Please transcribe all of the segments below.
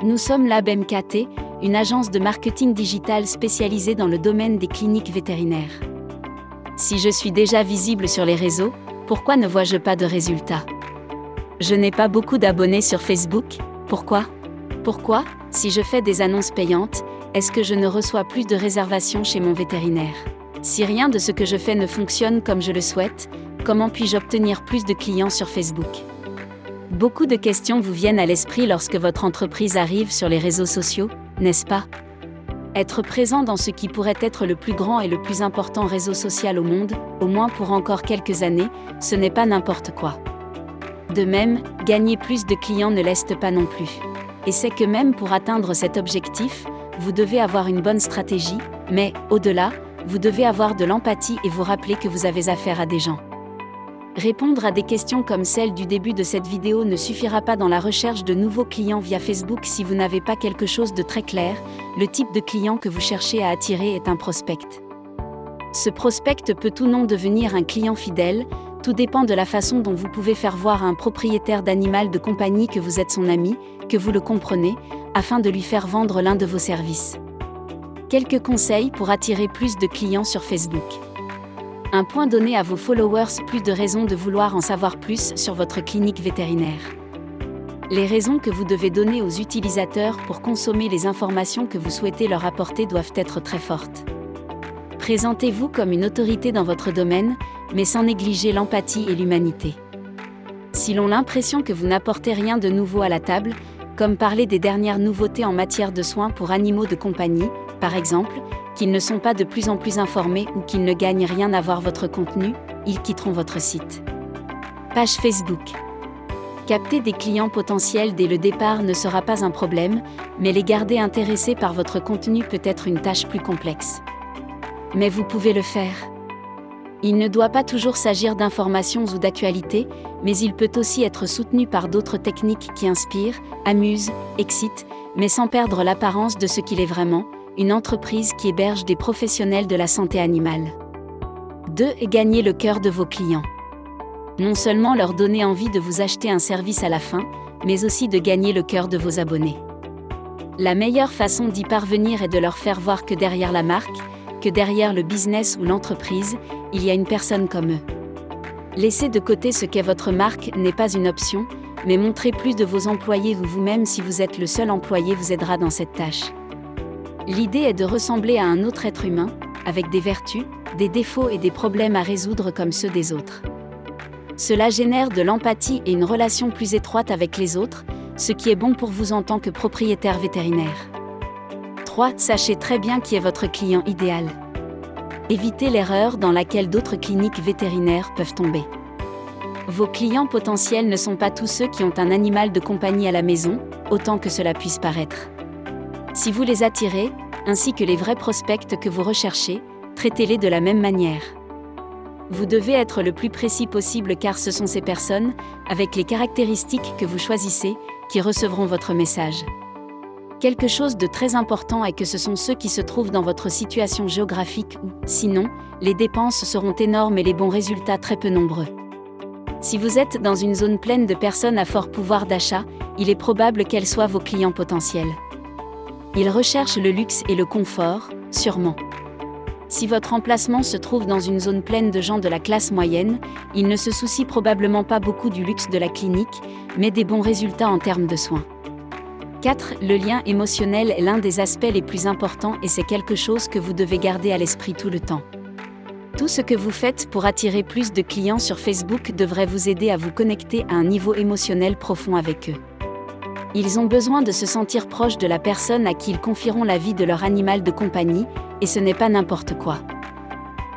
Nous sommes Lab MKT, une agence de marketing digital spécialisée dans le domaine des cliniques vétérinaires. Si je suis déjà visible sur les réseaux, pourquoi ne vois-je pas de résultats? Je n'ai pas beaucoup d'abonnés sur Facebook, pourquoi? Pourquoi, si je fais des annonces payantes, est-ce que je ne reçois plus de réservations chez mon vétérinaire? Si rien de ce que je fais ne fonctionne comme je le souhaite, comment puis-je obtenir plus de clients sur Facebook? Beaucoup de questions vous viennent à l'esprit lorsque votre entreprise arrive sur les réseaux sociaux, n'est-ce pas? Être présent dans ce qui pourrait être le plus grand et le plus important réseau social au monde, au moins pour encore quelques années, ce n'est pas n'importe quoi. De même, gagner plus de clients ne l'est pas non plus. Et c'est que même pour atteindre cet objectif, vous devez avoir une bonne stratégie, mais, au-delà, vous devez avoir de l'empathie et vous rappeler que vous avez affaire à des gens. Répondre à des questions comme celle du début de cette vidéo ne suffira pas dans la recherche de nouveaux clients via Facebook si vous n'avez pas quelque chose de très clair. Le type de client que vous cherchez à attirer est un prospect. Ce prospect peut ou non devenir un client fidèle, tout dépend de la façon dont vous pouvez faire voir à un propriétaire d'animal de compagnie que vous êtes son ami, que vous le comprenez, afin de lui faire vendre l'un de vos services. Quelques conseils pour attirer plus de clients sur Facebook. Un point donné à vos followers, plus de raisons de vouloir en savoir plus sur votre clinique vétérinaire. Les raisons que vous devez donner aux utilisateurs pour consommer les informations que vous souhaitez leur apporter doivent être très fortes. Présentez-vous comme une autorité dans votre domaine, mais sans négliger l'empathie et l'humanité. S'ils ont l'impression que vous n'apportez rien de nouveau à la table, comme parler des dernières nouveautés en matière de soins pour animaux de compagnie, par exemple, qu'ils ne sont pas de plus en plus informés ou qu'ils ne gagnent rien à voir votre contenu, ils quitteront votre site. Page Facebook. Capter des clients potentiels dès le départ ne sera pas un problème, mais les garder intéressés par votre contenu peut être une tâche plus complexe. Mais vous pouvez le faire. Il ne doit pas toujours s'agir d'informations ou d'actualités, mais il peut aussi être soutenu par d'autres techniques qui inspirent, amusent, excitent, mais sans perdre l'apparence de ce qu'il est vraiment, une entreprise qui héberge des professionnels de la santé animale. 2. Gagner le cœur de vos clients. Non seulement leur donner envie de vous acheter un service à la fin, mais aussi de gagner le cœur de vos abonnés. La meilleure façon d'y parvenir est de leur faire voir que derrière la marque, que derrière le business ou l'entreprise, il y a une personne comme eux. Laisser de côté ce qu'est votre marque n'est pas une option, mais montrer plus de vos employés ou vous-même si vous êtes le seul employé vous aidera dans cette tâche. L'idée est de ressembler à un autre être humain, avec des vertus, des défauts et des problèmes à résoudre comme ceux des autres. Cela génère de l'empathie et une relation plus étroite avec les autres, ce qui est bon pour vous en tant que propriétaire vétérinaire. 3. Sachez très bien qui est votre client idéal. Évitez l'erreur dans laquelle d'autres cliniques vétérinaires peuvent tomber. Vos clients potentiels ne sont pas tous ceux qui ont un animal de compagnie à la maison, autant que cela puisse paraître. Si vous les attirez, ainsi que les vrais prospects que vous recherchez, traitez-les de la même manière. Vous devez être le plus précis possible car ce sont ces personnes, avec les caractéristiques que vous choisissez, qui recevront votre message. Quelque chose de très important est que ce sont ceux qui se trouvent dans votre situation géographique où, sinon, les dépenses seront énormes et les bons résultats très peu nombreux. Si vous êtes dans une zone pleine de personnes à fort pouvoir d'achat, il est probable qu'elles soient vos clients potentiels. Ils recherchent le luxe et le confort, sûrement. Si votre emplacement se trouve dans une zone pleine de gens de la classe moyenne, ils ne se soucient probablement pas beaucoup du luxe de la clinique, mais des bons résultats en termes de soins. 4. Le lien émotionnel est l'un des aspects les plus importants et c'est quelque chose que vous devez garder à l'esprit tout le temps. Tout ce que vous faites pour attirer plus de clients sur Facebook devrait vous aider à vous connecter à un niveau émotionnel profond avec eux. Ils ont besoin de se sentir proches de la personne à qui ils confieront la vie de leur animal de compagnie, et ce n'est pas n'importe quoi.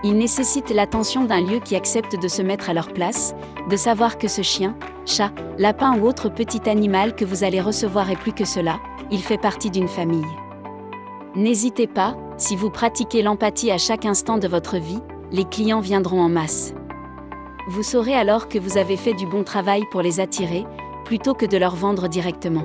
Ils nécessitent l'attention d'un lieu qui accepte de se mettre à leur place, de savoir que ce chien, chat, lapin ou autre petit animal que vous allez recevoir est plus que cela, il fait partie d'une famille. N'hésitez pas, si vous pratiquez l'empathie à chaque instant de votre vie, les clients viendront en masse. Vous saurez alors que vous avez fait du bon travail pour les attirer, plutôt que de leur vendre directement.